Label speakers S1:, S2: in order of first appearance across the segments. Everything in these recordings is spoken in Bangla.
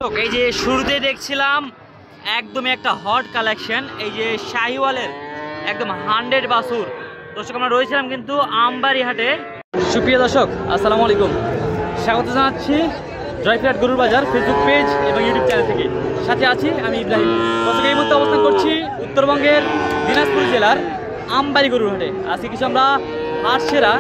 S1: এই যে শুরুতে দেখছিলাম একদমই একটা হট কালেকশন, এই যে শাহিওয়ালের একদম 100 বাছুর। দর্শক আমরা রয়েছিলাম কিন্তু আমবাড়ি হাটে। সুপ্রিয় দর্শক আসসালামু আলাইকুম, স্বাগত জানাচ্ছি জয়ফিরাট গরুর বাজার ফেসবুক পেজ এবং ইউটিউব চ্যানেল থেকে। সাথে আছি আমি ইব্রাহিম। দর্শক এই মুহূর্তে অবস্থান করছি উত্তরবঙ্গের দিনাজপুর জেলার আমবাড়ি গরুর হাটে। আজকে কিছু আমরা হাট সেরা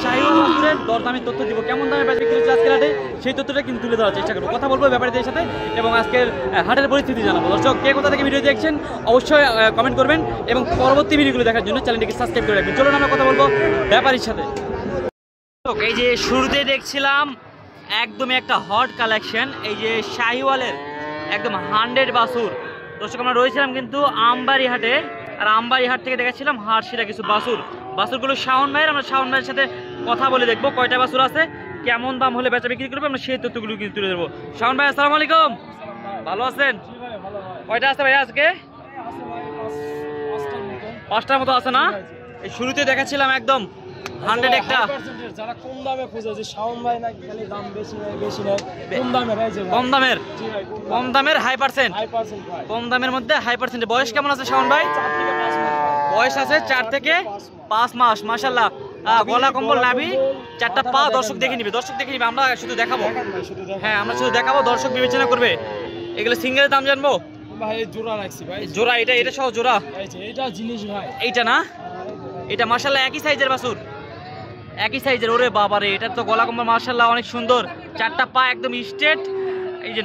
S1: শাহিওয়াল বাছুরের দরদামের তথ্য দিব, কেমন দামে বেচা বিক্রি হচ্ছে আজকের হাটে সেই তথ্যটা কিন্তু তুলে দেওয়ার চেষ্টা করবো। কথা বলবো ব্যাপারীদের সাথে এবং আজকের হাটের পরিস্থিতি জানাবো। দর্শক কে কোথা থেকে ভিডিও দেখছেন অবশ্যই কমেন্ট করবেন এবং পরবর্তী ভিডিওগুলো দেখার জন্য চ্যানেলটিকে সাবস্ক্রাইব করে রাখবেন। চলুন আমরা কথা বলবো ব্যাপারীর সাথে। এই যে শুরুতে দেখছিলাম একদমই একটা হট কালেকশন, এই যে শাহিওয়ালের একদম 100 বাছুর। দর্শক আমরা রয়েছিলাম কিন্তু আমবাড়ি হাটে, আর আমবাড়ি হাট থেকে দেখাচ্ছিলাম হাট সেরা কিছু বাছুরগুলো শাওন ভাইয়ের। আমরা শাওন ভাইয়ের সাথে কথা বলে দেখবো কয়টা বাছুর আছে, কেমন দাম হলে বেচা বিক্রি করবে, আমরা সেই তথ্যগুলো কিন্তু তুলে দেবো। শাওন ভাই আসসালামু আলাইকুম, ভালো আছেন? কয়টা আছে ভাইয়া আজকে? 5টার মতো আছে না? এই শুরুতে দেখাচ্ছিলাম একদম 100 একটা
S2: যারা কম দামে খুঁজে যে শাওন ভাই নাকি খালি দাম বেশি নেয় কম দামের এই যে
S1: কম দামের হাই পার্সেন্ট
S2: ভাই
S1: কম দামের মধ্যে হাই পার্সেন্ট। বয়স কেমন আছে শাওন ভাই?
S2: 4 থেকে 5 মাস
S1: বয়স আছে 4 থেকে 5 মাস। মাশাআল্লাহ, গলা কম্বল নাভি, 4টা পা। দর্শক দেখে নিবে, আমরা শুধু দেখাবো। হ্যাঁ, আমরা শুধু দেখাবো, দর্শক বিবেচনা করবে। এগুলো সিঙ্গেলের দাম জানবো
S2: ভাই? জোড়া রাখছি ভাই,
S1: জোড়া। এটা সহ জোড়া,
S2: এই যে এটা জিনিস ভাই,
S1: এইটা না? এটা মাশাআল্লাহ একই সাইজের বাছুর, একই সাইজের। ওরে বাবারে, এটা তো গলা কম্বল মাশাআল্লাহ অনেক সুন্দর, 4টা পা একদম স্ট্রেট। এই যে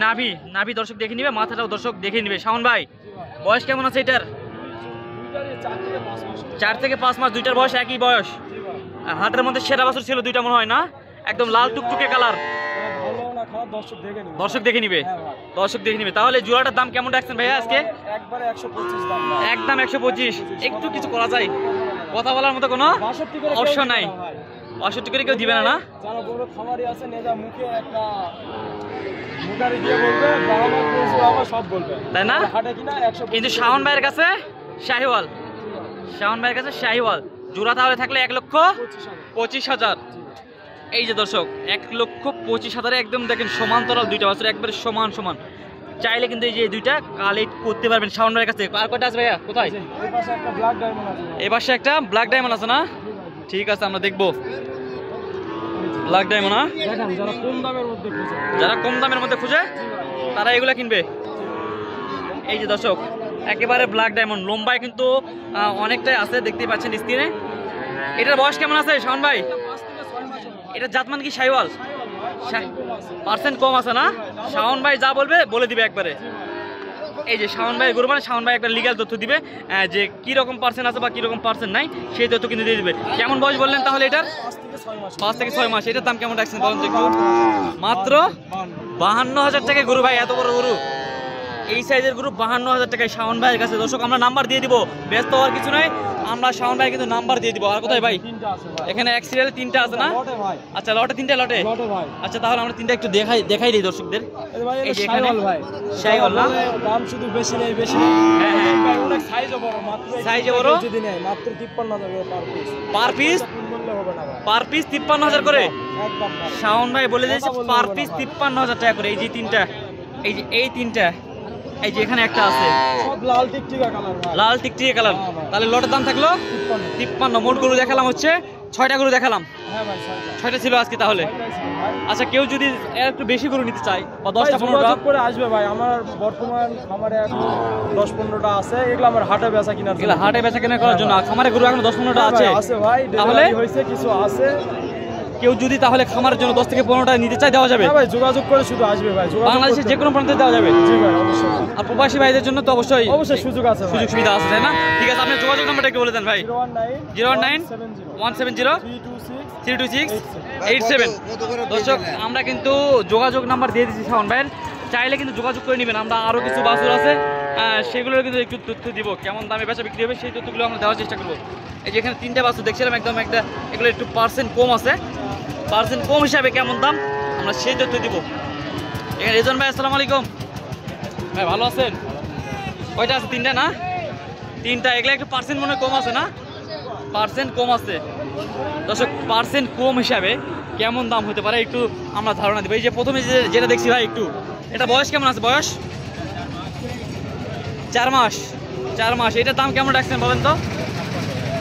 S1: নাভি দর্শক দেখে নিবে, মাথাটাও দর্শক দেখে নিবে। শাওন ভাই বয়স কেমন আছে এটার? 4 থেকে 5 মাস, দুইটার বয়স একই বয়স। হাটের মধ্যে সেরা বাছুর ছিল দুইটা মনে হয় না? একদম লাল টুকটুকে কালার। দর্শক দেখে নিবে, তাহলে জোড়াটার দাম কেমন রাখছেন ভাইয়া আজকে?
S2: একবারে 125 দাম,
S1: একদম 125। একটু কিছু করা যায়? কথা বলার মতো কোনো অপশন নাই? 62 করে কেউ দিবে না?
S2: যারা বড় খামারি আছে নেজা মুখে একটা মুখারি দিয়ে বলবে বাবা বাবা সব বলবে, তাই না? হাটে কিনা 100।
S1: কিন্তু শাওন ভাইয়ের কাছে শাহিওয়াল, জোড়া তাহলে থাকলে 1,25,000। এই যে দর্শক 1,25,000 একদম দেখেন সমান্তরাল দুইটা বাছুর, একবারে সমান। চাইলে কিন্তু এই যে দুইটা কালেক্ট করতে পারবেন শাওন ভাইয়ের কাছে। আর কয়টা আছে ভাইয়া? কোথায়? এই পাশে একটা ব্ল্যাক ডায়মন্ড আছে না? ঠিক আছে, আমরা দেখবো। ব্ল্যাক ডায়মন্ড না? যারা কম দামের মধ্যে খুঁজে তারা এগুলা কিনবে। এই যে দর্শক একেবারে ব্ল্যাক ডায়মন্ড, লম্বায় কিন্তু অনেকটাই আছে, দেখতেই পাচ্ছেন স্ক্রিনে। এটার বয়স কেমন আছে শাওন ভাই? এটা জাতমান কি শাহিওয়াল? পার্সেন্ট কম আছে না? শাওন ভাই যা বলবে বলে দিবে একবারে। এই যে শাওন ভাই গরু মানে শাওন ভাই একটা লিগ্যাল তথ্য দিবে, যে কি রকম পার্সেন্ট আছে বা কি রকম পার্সেন্ট নাই সেই তথ্য কিন্তু দিয়ে দিবে। কেমন বয়স বললেন তাহলে এটার? 5 থেকে 6 মাস। এটার দাম কেমন রাখছেন বলেন তো একটু? মাত্র 52,000 টাকায় গরু ভাই, এত বড় গরু, এই সাইজের গরু 52,000 টাকায় শাওন ভাইয়ের কাছে। দর্শক আমরা নাম্বার দিয়ে দিব, ব্যস্ত হওয়ার কিছু নাই, আমরা শাওন ভাই কিন্তু নাম্বার দিয়ে দিব। আর কোথায় ভাই? এখানে এক সিরিয়ালে 3টা আছে না? আচ্ছা, লটে 3টা লটে। আচ্ছা, তাহলে আমরা 3টা একটু দেখাই দিই দর্শকদের। এই যে এখানে শাহিওয়াল না,
S2: দাম শুধু বেশি নেই।
S1: হ্যাঁ
S2: ভাই অনেক সাইজও বড়,
S1: সাইজে বড়,
S2: যদি নেয় মাত্র 53,000
S1: পার পিস। পার পিস 53,000 করে
S2: একদম।
S1: শাওন ভাই বলে দিয়েছে পার পিস 53,000 টাকা করে। এই যে 3টা, এই 3টা, এই যে এখানে একটা আছে
S2: সব লাল টিকটিকা কালার,
S1: লাল টিকটিকা কালার। তাহলে লটের দাম থাকলো 53। মোট গরু দেখালাম হচ্ছে 6টা গরু দেখালাম।
S2: হ্যাঁ ভাই
S1: 6টা ছিল আজকে তাহলে। আচ্ছা, কেউ যদি একটু বেশি গরু নিতে চায় বা 10টা 15টা
S2: করে আসবে ভাই। আমার বর্তমান খামারে এখন 10-15টা আছে, এগুলো আমার হাটে বেচা কিনা,
S1: এগুলো হাটে বেচা কেনা করার জন্য। খামারে গরু এখন 10-15টা আছে
S2: ভাই,
S1: তাহলে
S2: হয়েছে কিছু আছে।
S1: কেউ যদি তাহলে খামারের জন্য 10 থেকে 15টা নিতে চাই দেওয়া যাবে?
S2: হ্যাঁ ভাই, যোগাযোগ করে শুধু আসবে ভাই,
S1: বাংলাদেশের যে কোনো প্রান্তে দেওয়া যাবে।
S2: জি ভাই, অবশ্যই।
S1: আর প্রবাসী ভাইদের জন্য তো অবশ্যই
S2: সুযোগ আছে,
S1: সুযোগ সুবিধা আছে, তাই না? ঠিক আছে, আপনি যোগাযোগ নাম্বারটা একটু বলে দেন ভাই। 019-170-326-87। দর্শক আমরা কিন্তু যোগাযোগ নাম্বার দিয়ে দিচ্ছি শাওন ভাইয়ের, চাইলে কিন্তু যোগাযোগ করে নেবেন। আমরা আরও কিছু বাছুর আছে, সেগুলোর কিন্তু একটু তথ্য দিব, কেমন দামে বেচা বিক্রি হবে সেই তথ্যগুলো আমরা দেওয়ার চেষ্টা করবো। এই যে এখানে 3টা বাছুর দেখছিলাম, একদম একটা এগুলো একটু পার্সেন্ট কম আছে, পার্সেন্ট কম হিসাবে কেমন দাম আমরা সেই তথ্য দিব। এখানে রেজন ভাই আসসালামু আলাইকুম ভাই, ভালো আছেন? কয়টা আছে? 3টা না? 3টা। এগুলো একটু পার্সেন্ট মনে কম আছে না? পার্সেন্ট কম আছে দর্শক, পার্সেন্ট কম হিসাবে কেমন দাম হতে পারে একটু আমরা ধারণা দিব। এই যে প্রথমে যেটা দেখছি ভাই, একটু এটা বয়স কেমন আছে? বয়স 4 মাস। 4 মাস। এটার দাম কেমন রাখছেন বলেন তো?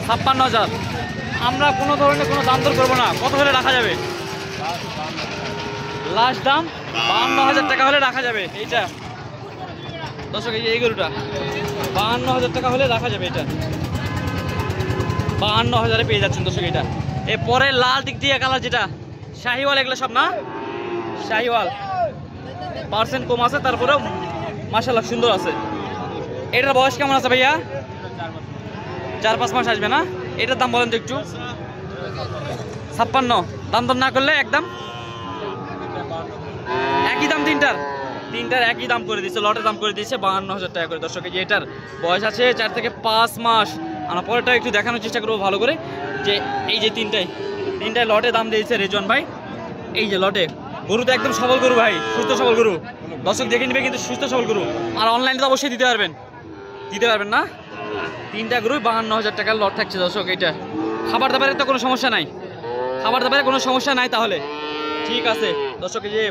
S1: 56,000। আমরা কোনো ধরনের কোনো দাম দর করবো না, কত হলে রাখা যাবে? লাস্ট দাম 52,000 টাকা হলে রাখা যাবে এইটা। দর্শক এই গরুটা 52,000 টাকা হলে রাখা যাবে এটা। 52,000-এ পেয়ে যাচ্ছেন দর্শক এটা। এরপরে লাল দিক দিয়ে কালার যেটা শাহিওয়াল, এগুলো সব না শাহিওয়াল, পার্সেন্ট কম আছে, তারপরেও মাশাআল্লাহ সুন্দর আছে। এটার বয়স কেমন আছে ভাইয়া? 4-5 মাস আসবে না? এটার দাম বলেন তো একটু। 56। দাম দর না করলে একদম একই দাম, তিনটার একই দাম করে দিচ্ছে, লটের দাম করে দিচ্ছে 52,000 টাকা করে। দর্শক এই যে এটার বয়স আছে 4 থেকে 5 মাস। আমরা পরেরটা একটু দেখানোর চেষ্টা করবো ভালো করে, যে এই যে তিনটায় লটে দাম দিয়েছে রেজন ভাই। এই যে লটে গরু তো একদম সবল গরু ভাই, সুস্থ সবল গরু। দর্শক দেখে নিবে কিন্তু সুস্থ সবল গরু। আর অনলাইনে তো অবশ্যই দিতে পারবেন না? তিনটা গরু 52,000 টাকার লট থাকছে দর্শক এইটা। খাবার দাবারের তো কোনো সমস্যা নাই, তাহলে ঠিক আছে দর্শক। এই যে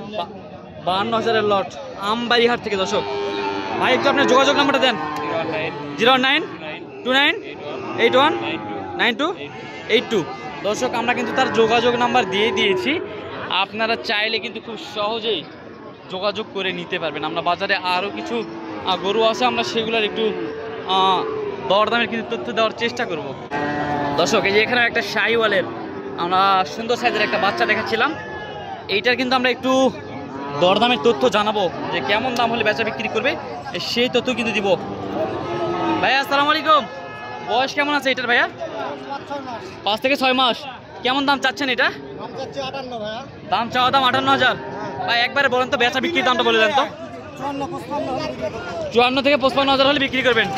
S1: 52,000-এর লট আমবাড়িহাট থেকে দর্শক। ভাই একটু আপনার যোগাযোগ নাম্বারটা দেন। 0929819282। দর্শক আমরা কিন্তু তার যোগাযোগ নাম্বার দিয়ে দিয়েছি, আপনারা চাইলে কিন্তু খুব সহজেই যোগাযোগ করে নিতে পারবেন। আমরা বাজারে আরও কিছু গরু আছে, আমরা সেগুলোর একটু দরদামের কিন্তু তথ্য দেওয়ার চেষ্টা করব। দর্শক এই যে এখানে একটা শাহিওয়ালের আমরা সুন্দর সাইজের একটা বাচ্চা দেখাচ্ছিলাম, এইটার কিন্তু আমরা একটু দরদামের তথ্য জানাবো, যে কেমন দাম হলে বেচা বিক্রি করবে সেই তথ্য কিন্তু দিব। ভাইয়া আসসালামু আলাইকুম, বয়স কেমন আছে এটার ভাইয়া? 5 থেকে 6 মাস। কেমন দাম চাচ্ছেন এটা? দাম চাওয়া দাম 58,000। ভাই একবারে বলেন তো বেচা বিক্রির দামটা বলে দেন তো। 54 থেকে 55,000 হলে বিক্রি করবেন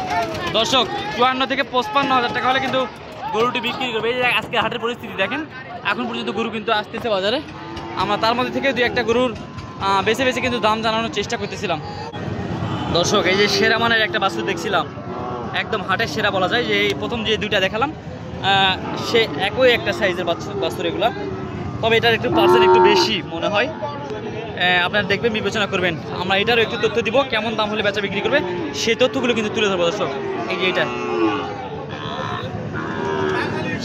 S1: দর্শক। 54 থেকে 55,000 টাকা হলে কিন্তু গরুটি বিক্রি করবে। এই যে আজকে হাটের পরিস্থিতি দেখেন, এখন পর্যন্ত গরু কিন্তু আসতেছে বাজারে। আমরা তার মধ্যে থেকে 2-1টা গরুর বেছে কিন্তু দাম জানানোর চেষ্টা করতেছিলাম দর্শক। এই যে সেরা মানের একটা বাছুর দেখছিলাম, একদম হাটের সেরা বলা যায়। যে এই প্রথম যে দুইটা দেখালাম সে একই একটা সাইজের বাছুর এগুলা, তবে এটার একটু পার্সেন্ট একটু বেশি মনে হয়। আপনারা দেখবেন, বিবেচনা করবেন। আমরা এটারও একটু তথ্য দিব, কেমন দাম হলে বেচা বিক্রি করবে সেই তথ্যগুলো কিন্তু তুলে ধরবো দর্শক। এই যে এটা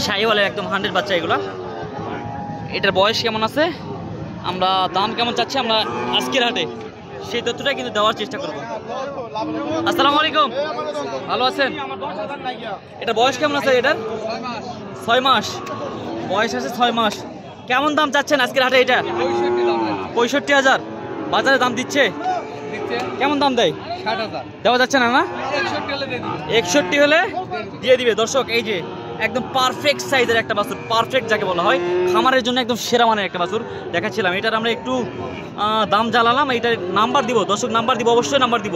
S1: শাহিওয়ালের একদম 100 বাচ্চা এগুলা। এটার বয়স কেমন আছে, আমরা দাম কেমন চাচ্ছি, আমরা আজকের হাটে সেই তথ্যটা কিন্তু দেওয়ার চেষ্টা করব। আসসালামু আলাইকুম, ভালো আছেন? এটার বয়স কেমন আছে? এটার 6 মাস বয়স আছে। 6 মাস। কেমন দাম চাচ্ছেন আজকের হাটে? এটা 65,000 বাজারে দাম দিচ্ছে। কেমন দাম দেয়? 60,000 দেওয়া যাচ্ছে না? 61 হলে দিয়ে দিবে দর্শক। এই যে একদম পারফেক্ট সাইজের একটা বাছুর, পারফেক্ট যাকে বলা হয়, খামারের জন্য একদম সেরা মানের একটা বাছুর দেখাচ্ছিলাম। এটার আমরা একটু দাম জ্বালালাম। এইটার নাম্বার দিব দর্শক, নাম্বার দিব, অবশ্যই নাম্বার দিব,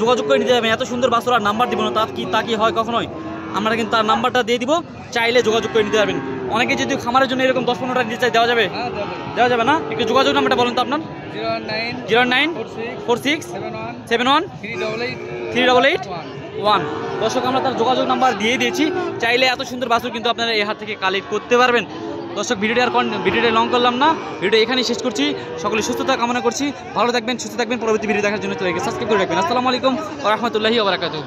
S1: যোগাযোগ করে নিতে যাবেন। এত সুন্দর বাছুর আর নাম্বার দিব না, তা কি হয় কখনোই? আমরা কিন্তু তার নাম্বারটা দিয়ে দিব, চাইলে যোগাযোগ করে নিতে পারবেন। অনেকে যদি খামারের জন্য এরকম 10-15টা নিতে চাই, দেওয়া যাবে না? একটু যোগাযোগ নাম্বারটা বলুন তো আপনার। 0946713881। দর্শক আমরা তার যোগাযোগ নাম্বার দিয়ে দিয়েছি, চাইলে এত সুন্দর বাছুর কিন্তু আপনারা এই হাত থেকে কালেক্ট করতে পারবেন। দর্শক ভিডিওটা লং করলাম না, ভিডিও এখানেই শেষ করছি। সকলে সুস্থতা কামনা করছি, ভালো থাকবেন, সুস্থ থাকবেন। পরবর্তী ভিডিও দেখার জন্য সাবস্ক্রাইব করে রাখবেন। আসসালামু আলাইকুম ওয়া রাহমাতুল্লাহি ওয়া বারাকাতুহু।